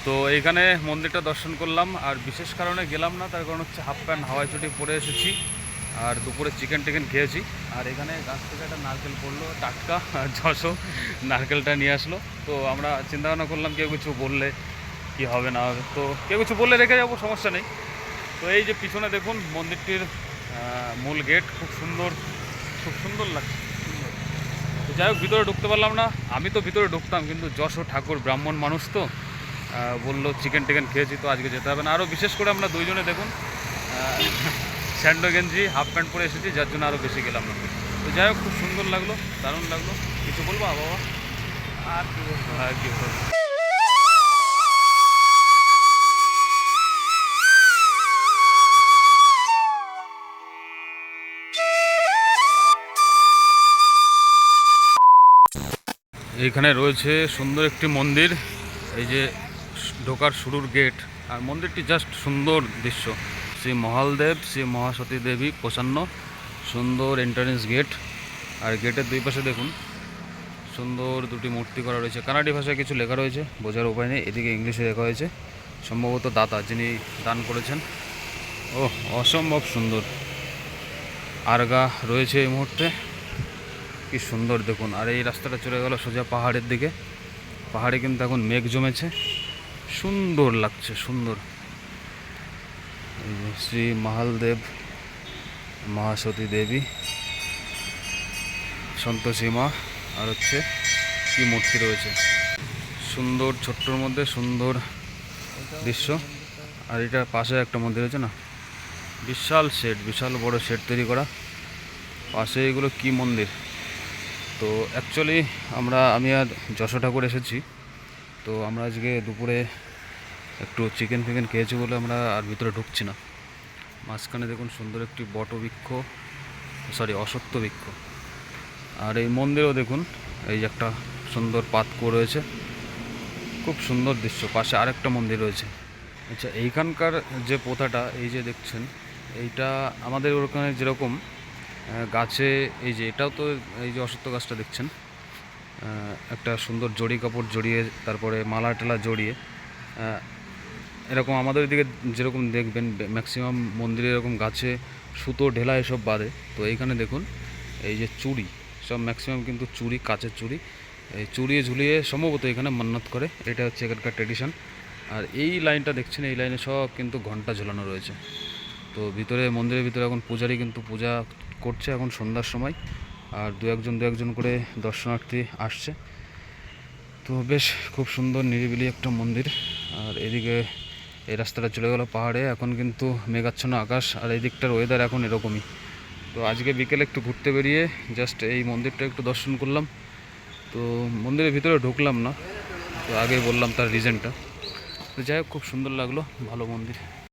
তো এইখানে মন্দিরটা দর্শন করলাম, আর বিশেষ কারণে গেলাম না, তার কারণ হচ্ছে হাফ প্যান্ট হাওয়াই চটি পরে এসেছি, আর দুপুরে চিকেন টিকেন খেয়েছি। আর এখানে গাছ থেকে একটা নারকেল পড়লো টাটকা, 600 নারকেলটা নিয়ে আসলো। তো আমরা চিন্তা ভাবনা করলাম কেউ কিছু বললে কি হবে না হবে, তো কেউ কিছু বললে রেখে যাবো, সমস্যা নেই। তো এই যে পিছনে দেখুন মন্দিরটির মূল গেট, খুব সুন্দর, খুব সুন্দর লাগছে। তো যাই হোক, ভিতরে ঢুকতে পারলাম না। আমি তো ভিতরে ঢুকতাম, কিন্তু যশোর ঠাকুর ব্রাহ্মণ মানুষ তো বললো চিকেন টিকেন খেয়েছি তো আজকে যেতে হবে না। আরও বিশেষ করে আমরা দুইজনে দেখুন স্যান্ডো গেঞ্জি হাফ প্যান্ট পরে এসেছি, যার জন্য আরও বেশি গেলাম না। তো যাই হোক, খুব সুন্দর লাগলো, দারুণ লাগলো। কিছু বলবো বাবা? আর কি বলবো, আর কি বলবো। এইখানে রয়েছে সুন্দর একটি মন্দির, এই যে ঢোকার শুরুর গেট, আর মন্দিরটি জাস্ট সুন্দর দৃশ্য। শ্রী মহালদেব শ্রী মহাসতী দেবী প্রসন্ন, সুন্দর এন্ট্রান্স গেট। আর গেটের দুই পাশে দেখুন সুন্দর দুটি মূর্তি করা রয়েছে, কানাডি ভাষায় কিছু লেখা রয়েছে, বোঝার উপায় নেই। এদিকে ইংলিশে লেখা হয়েছে, সম্ভবত দাতা যিনি দান করেছেন। ও অসম্ভব সুন্দর। আরগা রয়েছে এই মুহূর্তে, কি সুন্দর দেখুন। আর এই রাস্তাটা চলে গেল সোজা পাহাড়ের দিকে। পাহাড়ে কিন্তু এখন মেঘ জমেছে, সুন্দর লাগছে, সুন্দর। শ্রী মহালদেব মহাসতী দেবী সন্তোষী মা, আর হচ্ছে কি মূর্তি রয়েছে, সুন্দর, ছোট্টর মধ্যে সুন্দর দৃশ্য। আর এটা পাশে একটা মন্দির আছে না, বিশাল শেড, বিশাল বড় শেড তৈরি করা, পাশে এগুলো কি মন্দির। তো অ্যাকচুয়ালি আমি আর যশো ঠাকুর এসেছি, তো আমরা আজকে দুপুরে একটু চিকেন ফিকেন খেয়েছি বলে আমরা আর ভিতরে ঢুকছি না। মাঝখানে দেখুন সুন্দর একটি বটবৃক্ষ, অশ্বত্থ বৃক্ষ। আর এই মন্দিরেও দেখুন এই যে একটা সুন্দর পাতকুয়ো রয়েছে, খুব সুন্দর দৃশ্য। পাশে আরেকটা মন্দির রয়েছে। আচ্ছা, এইখানকার যে প্রথাটা এই যে দেখছেন, এইটা আমাদের ওখানে যেরকম গাছে, এই যে এটাও তো এই যে অশ্বত্থ গাছটা দেখছেন, একটা সুন্দর জড়ি কাপড় জড়িয়ে, তারপরে মালা টালা জড়িয়ে, এরকম আমাদের দিকে যেরকম দেখবেন ম্যাক্সিমাম মন্দিরে এরকম গাছে সুতো ঢেলা এসব বাঁধে। তো এইখানে দেখুন এই যে চুড়ি, সব ম্যাক্সিমাম কিন্তু চুড়ি, কাচের চুড়ি, এই চুড়িয়ে ঝুলিয়ে সম্ভবত এখানে মান্নত করে, এটা হচ্ছে এখানকার ট্র্যাডিশন। আর এই লাইনটা দেখছেন, এই লাইনে সব কিন্তু ঘন্টা ঝোলানো রয়েছে। তো ভিতরে মন্দিরের ভিতরে এখন পূজারি কিন্তু পূজা করছে এখন সন্ধ্যার সময়, আর দু একজন করে দর্শনার্থী আসছে। তো বেশ খুব সুন্দর নিরিবিলি একটা মন্দির। আর এদিকে এই রাস্তাটা চলে গেল পাহাড়ে, এখন কিন্তু মেঘাচ্ছন্ন আকাশ, আর এই দিকটার ওয়েদার এখন এরকমই। তো আজকে বিকেলে একটু ঘুরতে বেরিয়ে জাস্ট এই মন্দিরটা একটু দর্শন করলাম। তো মন্দিরের ভিতরে ঢুকলাম না, তো আগেই বললাম তার রিজনটা। তো যাই হোক, খুব সুন্দর লাগলো, ভালো মন্দির।